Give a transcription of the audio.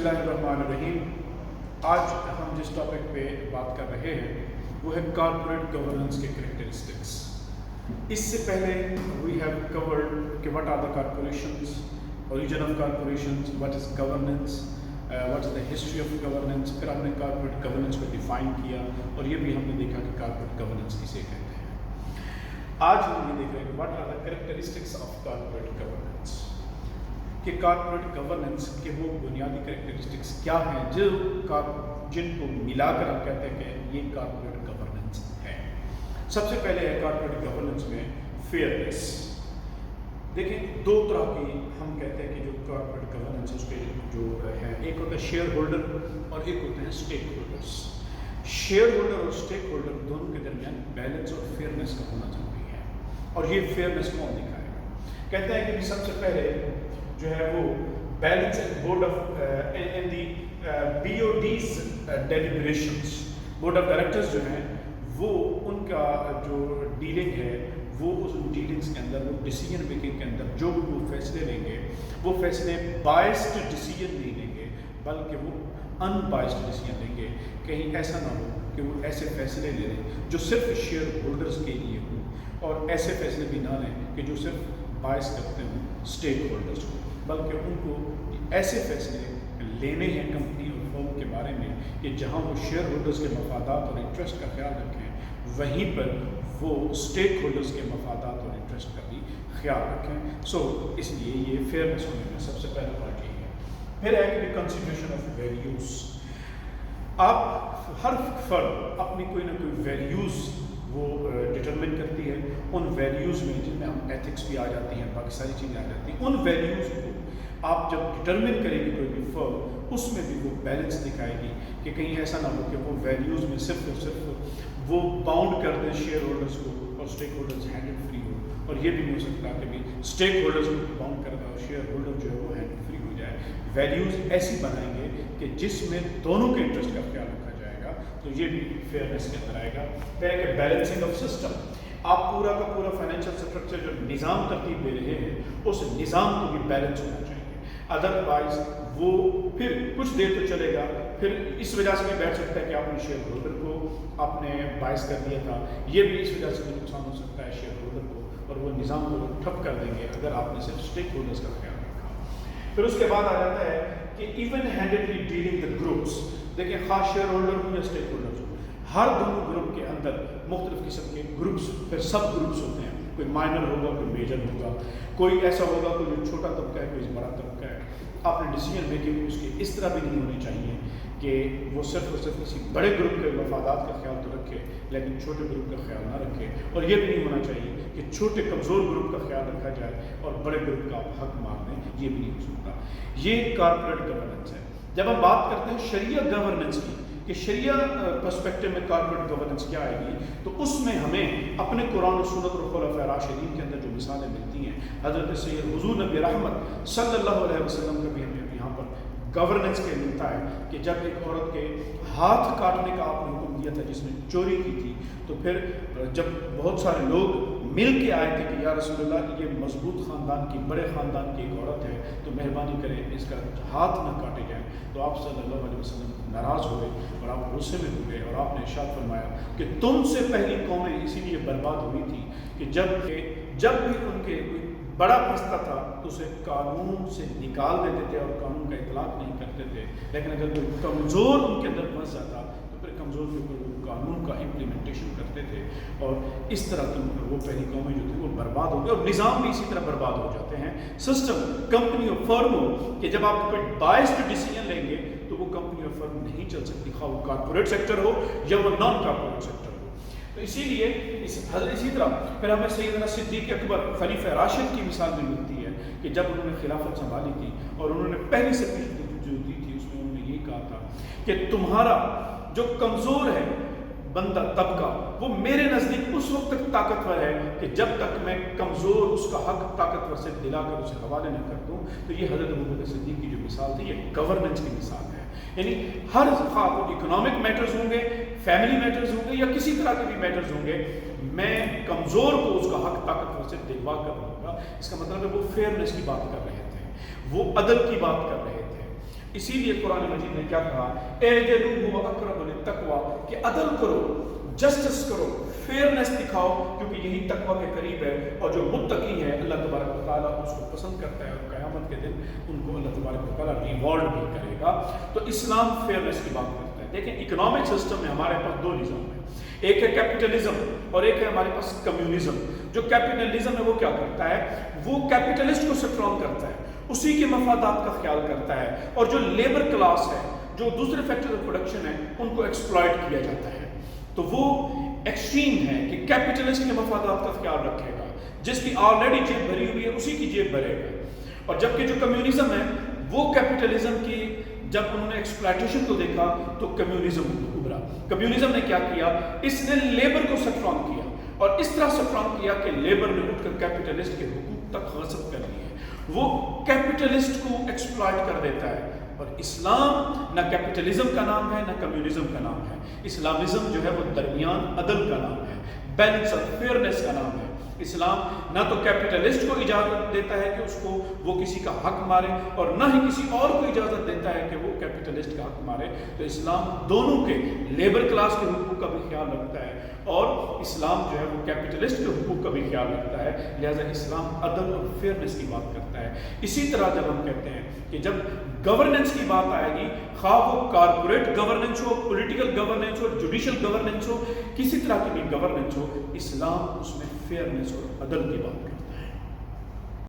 اللہ الرحمن الرحیم۔ آج ہم جس ٹاپک پہ بات کر رہے ہیں وہ ہے کارپوریٹ گورننس کے کریکٹرسٹکس۔ اس سے پہلے وی ہیو کورڈ کہ what are the corporations, origin of corporations, what is governance, what is the history of governance, پھر ہم نے کارپوریٹ گورننس کو ڈیفائن کیا اور یہ بھی ہم نے دیکھا کہ کارپوریٹ گورننس کسے کہتے ہیں۔ آج ہم یہ دیکھ رہے ہیں کہ what are the characteristics of corporate governance, کہ کارپوریٹ گورننس کے وہ بنیادی کریکٹرسٹکس کیا ہیں جن کو ملا کر ہم کہتے ہیں کہ یہ کارپوریٹ گورننس ہے۔ سب سے پہلے ہے کارپوریٹ گورننس میں فیئرنیس۔ دیکھیں دو طرح کی ہم کہتے ہیں کہ جو کارپوریٹ گورننس ہے اس کے جو ہے، ایک ہوتا ہے شیئر ہولڈر اور ایک ہوتے ہیں اسٹیک ہولڈرس۔ شیئر ہولڈر اور اسٹیک ہولڈر دونوں کے درمیان بیلنس اور فیئرنیس کا ہونا ضروری ہے، اور یہ فیئرنیس کون دکھائے گا؟ کہتے ہیں کہ سب سے پہلے جو ہے وہ balance board of in the BOD's deliberations, board of directors جو ہیں وہ ان کا جو ڈیلنگ ہے وہ اس ڈیلنگس کے اندر، وہ ڈیسیجن میکنگ کے اندر جو بھی وہ فیصلے لیں گے وہ فیصلے بائسڈ ڈیسیجن نہیں لیں گے بلکہ وہ ان بائسڈ ڈیسیجن لیں گے۔ کہیں ایسا نہ ہو کہ وہ ایسے فیصلے لے لیں جو صرف شیئر ہولڈرز کے لیے ہوں، اور ایسے فیصلے بھی نہ لیں کہ جو صرف باعث کرتے ہوں اسٹیک ہولڈرز کو، بلکہ ان کو ایسے فیصلے لینے ہیں کمپنی اور فرم کے بارے میں کہ جہاں وہ شیئر ہولڈرز کے مفادات اور انٹرسٹ کا خیال رکھیں، وہیں پر وہ اسٹیک ہولڈرز کے مفادات اور انٹرسٹ کا بھی خیال رکھیں۔ اس لیے یہ فیئرنیس ہونے میں سب سے پہلا پارٹ یہ ہے۔ پھر ہے کہ کنسیڈریشن آف ویلیوز۔ آپ ہر فرم اپنی کوئی نہ کوئی ویلیوز وہ ڈٹرمن کرتی ہے، ان ویلیوز میں جن میں ہم ایتھکس بھی آ جاتی ہیں، باقی ساری چیزیں آ جاتی ہیں، ان ویلیوز کو آپ جب ڈٹرمن کریں گے کوئی بھی فرم، اس میں بھی وہ بیلنس دکھائے گی کہ کہیں ایسا نہ ہو کہ وہ ویلیوز میں صرف اور صرف وہ باؤنڈ کر دیں شیئر ہولڈرز کو اور اسٹیک ہولڈرز ہینڈل فری ہو، اور یہ بھی نہیں ہو سکتا کہ بھی اسٹیک ہولڈرز کو باؤنڈ کر دیں اور شیئر ہولڈر جو ہے وہ ہینڈل فری ہو جائے۔ ویلیوز ایسی بنائیں گے کہ جس میں دونوں کے انٹرسٹ کا خیال رکھا جائے گا، تو یہ بھی فیئرنیس کے اندر آئے گا۔ پھر ہے کہ بیلنسنگ آف سسٹم۔ آپ پورا کا پورا فائنینشیل اسٹرکچر جو نظام ترتیب دے رہے ہیں اس نظام کو بھی بیلنس ہونا چاہیے، ادروائز وہ پھر کچھ دیر تو چلے گا، پھر اس وجہ سے بھی بیٹھ سکتا ہے کہ آپ نے شیئر ہولڈر کو آپ نے باعث کر دیا تھا، یہ بھی اس وجہ سے بھی نقصان ہو سکتا ہے شیئر ہولڈر کو، اور وہ نظام کو ٹھپ کر دیں گے اگر آپ نے صرف اسٹیک ہولڈرز کا خیال رکھا۔ پھر اس کے بعد آ جاتا ہے کہ even handedly dealing the groups. دیکھیں خاص شیئر ہولڈر ہوں یا اسٹیک ہولڈر ہوں، ہر دونوں گروپ کے اندر مختلف قسم کے گروپس، پھر سب گروپس ہوتے ہیں، کوئی مائنر ہوگا، کوئی میجر ہوگا، کوئی ایسا ہوگا کوئی جو چھوٹا طبقہ ہے، کوئی بڑا طبقہ ہے۔ آپ نے ڈیسیجن میکنگ اس کی اس طرح بھی نہیں ہونی چاہیے کہ وہ صرف اور صرف کسی بڑے گروپ کے مفادات کا خیال تو رکھے لیکن چھوٹے گروپ کا خیال نہ رکھے، اور یہ بھی نہیں ہونا چاہیے کہ چھوٹے کمزور گروپ کا خیال رکھا جائے اور بڑے گروپ کا آپ حق مار دیں، یہ بھی نہیں ہو سکتا۔ یہ کارپوریٹ گورننس ہے۔ جب ہم بات کرتے ہیں شریعہ گورننس کی کہ شریعہ پرسپیکٹو میں کارپوریٹ گورننس کیا آئے گی، تو اس میں ہمیں اپنے قرآن و سنت اور خلفاء راشدین کے اندر جو مثالیں ملتی ہیں، حضرت سید حضور نبی رحمت صلی اللہ علیہ وسلم کا بھی ہمیں یہاں پر گورننس کے ملتا ہے کہ جب ایک عورت کے ہاتھ کاٹنے کا آپ نے حکم دیا تھا جس نے چوری کی تھی، تو پھر جب بہت سارے لوگ مل کے آئے تھے کہ یا رسول اللہ یہ مضبوط خاندان کی، بڑے خاندان کی ایک عورت ہے، تو مہربانی کریں اس کا ہاتھ نہ کاٹے جائیں، تو آپ صلی اللہ علیہ وسلم ناراض ہوئے اور آپ غصے میں ہوئے، اور آپ نے ارشاد فرمایا کہ تم سے پہلی قومیں اسی لیے برباد ہوئی تھی کہ جب بھی ان کے کوئی بڑا پھنستا تھا تو اسے قانون سے نکال دیتے تھے اور قانون کا اطلاق نہیں کرتے تھے، لیکن اگر کوئی کمزور ان کے اندر پھنس جاتا تو پھر کمزور کے اوپر وہ قانون کا امپلیمنٹیشن کرتے تھے، اور اس طرح وہ پہلی قومیں جو تھیں وہ برباد ہو گئی، اور نظام بھی اسی طرح برباد ہو جاتے ہیں۔ سسٹم، کمپنی اور فرم ہو کہ جب آپ کوئی بائسڈ ڈیسیجن لیں گے تو وہ کمپنی اور فرم نہیں چل سکتی، خواہ وہ کارپوریٹ سیکٹر ہو یا وہ نان کارپوریٹ سیکٹر ہو۔ تو اسی لیے اسی طرح پھر ہمیں سیدنا صدیق اکبر خلیفہ راشد کی مثال بھی ملتی ہے کہ جب انہوں نے خلافت سنبھالی تھی اور انہوں نے پہلی سے جو دی تھی اس میں انہوں نے یہ کہا تھا کہ تمہارا جو کمزور ہے بندہ طبقہ وہ میرے نزدیک اس وقت تک طاقتور ہے کہ جب تک میں کمزور اس کا حق طاقتور سے دلا کر اسے حوالے نہ کر دوں۔ تو یہ حضرت ابوبکر صدیق کی جو مثال تھی یہ گورننس کی مثال ہے، یعنی ہر خواہ اکنامک میٹرز ہوں گے، فیملی میٹرز ہوں گے یا کسی طرح کے بھی میٹرز ہوں گے، میں کمزور کو اس کا حق طاقتور سے دلوا کر دوں گا۔ اس کا مطلب ہے وہ فیئرنیس کی بات کر رہے تھے، وہ عدل کی بات کر رہے تھے، اسی لیے قرآن مجید نے کیا کہا، اعدلوا هو اقرب للتقوی، کہ عدل کرو، جسٹس کرو، فیئرنس دکھاؤ، کیونکہ یہی تقوی کے قریب ہے، اور جو متقی ہے اللہ تبارک و تعالیٰ اس کو پسند کرتا ہے، اور قیامت کے دن ان کو اللہ تبارک و تعالیٰ ریوارڈ بھی کرے گا۔ تو اسلام فیئرنس کی بات کرتا ہے۔ دیکھیں اکنامک سسٹم میں ہمارے پاس دو نظام ہیں، ایک ہے کیپٹلزم اور ایک ہے ہمارے پاس کمیونزم۔ جو کیپٹلزم ہے وہ کیا کرتا ہے، وہ کیپٹلسٹ کو سٹرونگ کرتا ہے، اسی کے مفادات کا خیال کرتا ہے، اور جو لیبر کلاس ہے، جو دوسرے فیکٹر آف پروڈکشن ہے، ان کو ایکسپلائٹ کیا جاتا ہے۔ تو وہ ایکسٹریم ہے کہ کیپٹلسٹ کے مفادات کا خیال رکھے گا، جس کی آلریڈی جیب بھری ہوئی ہے اسی کی جیب بھرے گا، اور جبکہ جو کمیونزم ہے وہ کیپٹلزم کی جب انہوں نے ایکسپلائٹیشن کو دیکھا تو کمیونزم ابھرا۔ کمیونزم نے کیا کیا، اس نے لیبر کو سٹرونگ کیا، اور اس طرح سٹرونگ کیا کہ لیبر نے اٹھ کر کیپٹلسٹ کے حقوق تک غصب کر لیے، وہ کیپٹلسٹ کو ایکسپلائٹ کر دیتا ہے۔ اور اسلام نہ کیپٹلزم کا نام ہے نہ کمیونزم کا نام ہے، اسلامزم جو ہے وہ درمیان عدل کا نام ہے، بیلنس اور فیئرنس کا نام ہے۔ اسلام نہ تو کیپٹلسٹ کو اجازت دیتا ہے کہ اس کو وہ کسی کا حق مارے، اور نہ ہی کسی اور کو اجازت دیتا ہے کہ وہ کیپٹلسٹ کا حق مارے۔ تو اسلام دونوں کے، لیبر کلاس کے حقوق کا بھی خیال رکھتا ہے، اور اسلام جو ہے وہ کیپٹلسٹ کے حقوق کا بھی خیال رکھتا ہے، لہٰذا اسلام عدل اور فیئرنس کی بات کرتا ہے۔ اسی طرح جب ہم کہتے ہیں کہ جب گورننس کی بات آئے گی، خواہ وہ کارپوریٹ گورننس ہو، پولیٹیکل گورننس ہو، جوڈیشل گورننس ہو، کسی طرح کی بھی گورننس ہو، اسلام اس میں فیئرنس اور عدل کی بات کرتا ہے۔